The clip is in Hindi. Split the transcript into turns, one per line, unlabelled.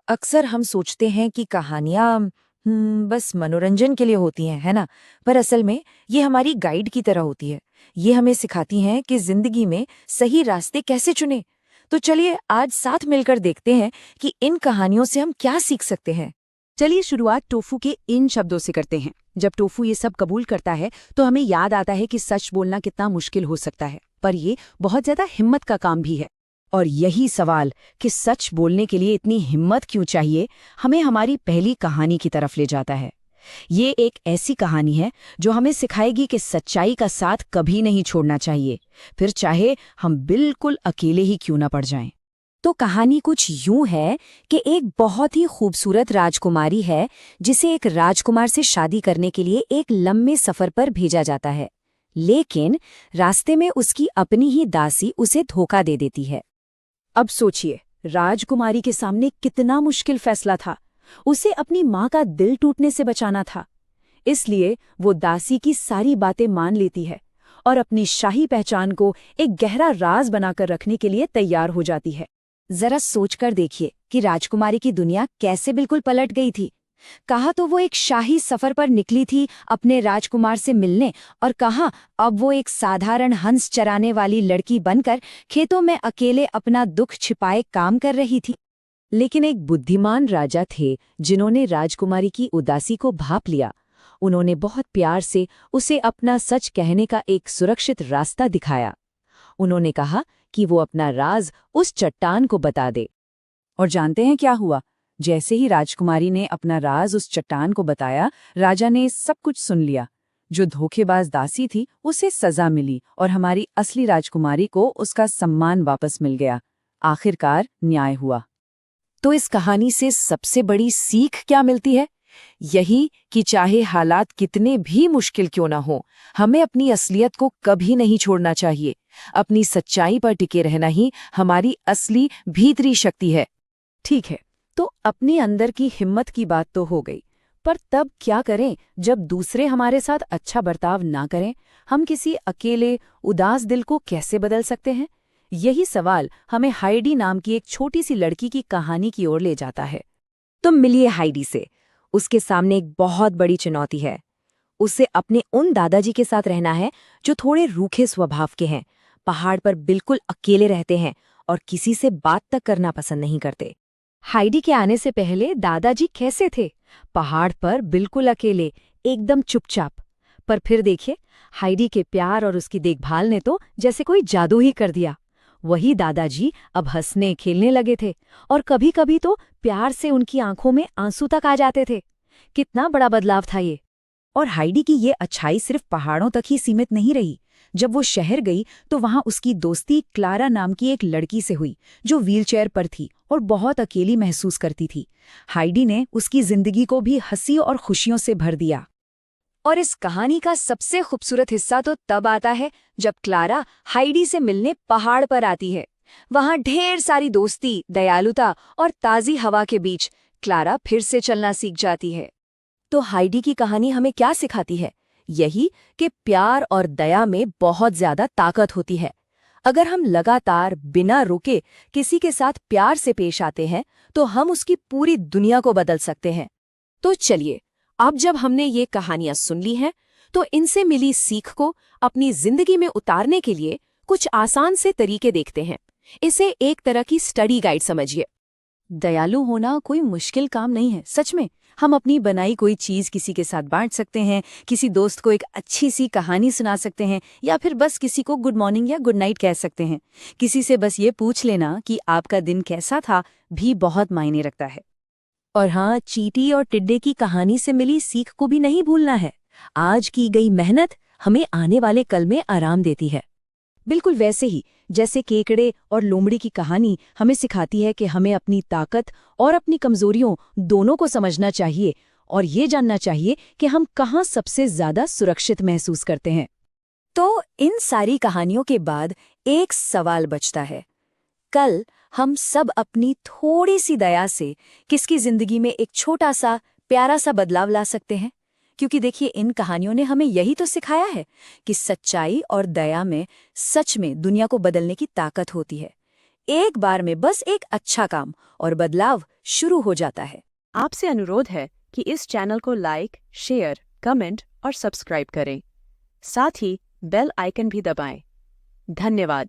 अक्सर हम सोचते हैं कि कहानियाँ बस मनोरंजन के लिए होती हैं, है ना? पर असल में ये हमारी गाइड की तरह होती है। ये हमें सिखाती हैं कि ज़िंदगी में सही रास्ते कैसे चुनें। तो चलिए आज साथ मिलकर देखते हैं कि इन कहानियों से हम क्या सीख सकते हैं।
चलिए शुरुआत टोफू के इन शब्दों से करते हैं। जब टोफू ये सब कबूल करता है तो हमें याद आता है कि सच बोलना कितना मुश्किल हो सकता है, पर ये बहुत ज्यादा हिम्मत का काम भी है। और यही सवाल कि सच बोलने के लिए इतनी हिम्मत क्यों चाहिए, हमें हमारी पहली कहानी की तरफ ले जाता है। ये एक ऐसी कहानी है जो हमें सिखाएगी कि सच्चाई का साथ कभी नहीं छोड़ना चाहिए, फिर चाहे हम बिल्कुल अकेले ही क्यों ना पड़ जाएं।
तो कहानी कुछ यूं है कि एक बहुत ही खूबसूरत राजकुमारी है जिसे एक राजकुमार से शादी करने के लिए एक लंबे सफर पर भेजा जाता है। लेकिन रास्ते में उसकी अपनी ही दासी उसे धोखा दे देती है।
अब सोचिए, राजकुमारी के सामने कितना मुश्किल फैसला था। उसे अपनी माँ का दिल टूटने से बचाना था। इसलिए वो दासी की सारी बातें मान लेती है और अपनी शाही पहचान को एक गहरा राज बनाकर रखने के लिए तैयार हो जाती है।
जरा सोचकर देखिए कि राजकुमारी की दुनिया कैसे बिल्कुल पलट गई थी। कहा तो वो एक शाही सफर पर निकली थी अपने राजकुमार से मिलने, और कहा अब वो एक साधारण हंस चराने वाली लड़की बनकर खेतों में अकेले अपना दुख छिपाए काम कर रही थी। लेकिन एक बुद्धिमान राजा थे जिन्होंने राजकुमारी की उदासी को भांप लिया। उन्होंने बहुत प्यार से उसे अपना सच कहने का एक सुरक्षित रास्ता दिखाया। उन्होंने कहा कि वो अपना राज उस चट्टान को बता दे। और जानते हैं क्या हुआ? जैसे ही राजकुमारी ने अपना राज उस चट्टान को बताया, राजा ने सब कुछ सुन लिया। जो धोखेबाज दासी थी उसे सजा मिली और हमारी असली राजकुमारी को उसका सम्मान वापस मिल गया। आखिरकार न्याय हुआ। तो इस कहानी से सबसे बड़ी सीख क्या मिलती है? यही कि चाहे हालात कितने भी मुश्किल क्यों ना हो, हमें अपनी असलियत को कभी नहीं छोड़ना चाहिए। अपनी सच्चाई पर टिके रहना ही हमारी असली भीतरी शक्ति है।
ठीक है, तो अपने अंदर की हिम्मत की बात तो हो गई, पर तब क्या करें जब दूसरे हमारे साथ अच्छा बर्ताव ना करें? हम किसी अकेले उदास दिल को कैसे बदल सकते हैं? यही सवाल हमें हाइडी नाम की एक छोटी सी लड़की की कहानी की ओर ले जाता है।
तो मिलिए हाइडी से। उसके सामने एक बहुत बड़ी चुनौती है। उसे अपने उन दादाजी के साथ रहना है जो थोड़े रूखे स्वभाव के हैं, पहाड़ पर बिल्कुल अकेले रहते हैं और किसी से बात तक करना पसंद नहीं करते। हाइडी के आने से पहले दादाजी कैसे थे? पहाड़ पर बिल्कुल अकेले, एकदम चुपचाप। पर फिर देखिए, हाइडी के प्यार और उसकी देखभाल ने तो जैसे कोई जादू ही कर दिया। वही दादाजी अब हंसने खेलने लगे थे और कभी-कभी तो प्यार से उनकी आंखों में आंसू तक आ जाते थे। कितना बड़ा बदलाव था ये। और हाइडी की ये अच्छाई सिर्फ पहाड़ों तक ही सीमित नहीं रही। जब वो शहर गई तो वहां उसकी दोस्ती क्लारा नाम की एक लड़की से हुई जो व्हीलचेयर पर थी और बहुत अकेली महसूस करती थी। हाइडी ने उसकी जिंदगी को भी हंसी और खुशियों से भर दिया। और इस कहानी का सबसे खूबसूरत हिस्सा तो तब आता है जब क्लारा हाइडी से मिलने पहाड़ पर आती है। वहां ढेर सारी दोस्ती, दयालुता और ताज़ी हवा के बीच क्लारा फिर से चलना सीख जाती है। तो हाइडी की कहानी हमें क्या सिखाती है? यही कि प्यार और दया में बहुत ज्यादा ताकत होती है। अगर हम लगातार बिना रुके किसी के साथ प्यार से पेश आते हैं तो हम उसकी पूरी दुनिया को बदल सकते हैं। तो चलिए, अब जब हमने ये कहानियां सुन ली हैं, तो इनसे मिली सीख को अपनी जिंदगी में उतारने के लिए कुछ आसान से तरीके देखते हैं। इसे एक तरह की स्टडी गाइड समझिए। दयालु होना कोई मुश्किल काम नहीं है, सच में। हम अपनी बनाई कोई चीज किसी के साथ बांट सकते हैं, किसी दोस्त को एक अच्छी सी कहानी सुना सकते हैं, या फिर बस किसी को गुड मॉर्निंग या गुड नाइट कह सकते हैं। किसी से बस ये पूछ लेना कि आपका दिन कैसा था भी बहुत मायने रखता है। और हाँ, चींटी और टिड्डे की कहानी से मिली सीख को भी नहीं भूलना है। आज की गई मेहनत हमें आने वाले कल में आराम देती है। बिल्कुल वैसे ही जैसे केकड़े और लोमड़ी की कहानी हमें सिखाती है कि हमें अपनी ताकत और अपनी कमजोरियों दोनों को समझना चाहिए और ये जानना चाहिए कि हम कहाँ सबसे ज्यादा सुरक्षित महसूस करते हैं। तो इन सारी कहानियों के बाद एक सवाल बचता है। कल हम सब अपनी थोड़ी सी दया से किसकी जिंदगी में एक छोटा सा प्यारा सा बदलाव ला सकते हैं? क्योंकि देखिए, इन कहानियों ने हमें यही तो सिखाया है कि सच्चाई और दया में सच में दुनिया को बदलने की ताकत होती है। एक बार में बस एक अच्छा काम और बदलाव शुरू हो जाता है।
आपसे अनुरोध है कि इस चैनल को लाइक, शेयर, कमेंट और सब्सक्राइब करें। साथ ही बेल आइकन भी दबाएं। धन्यवाद।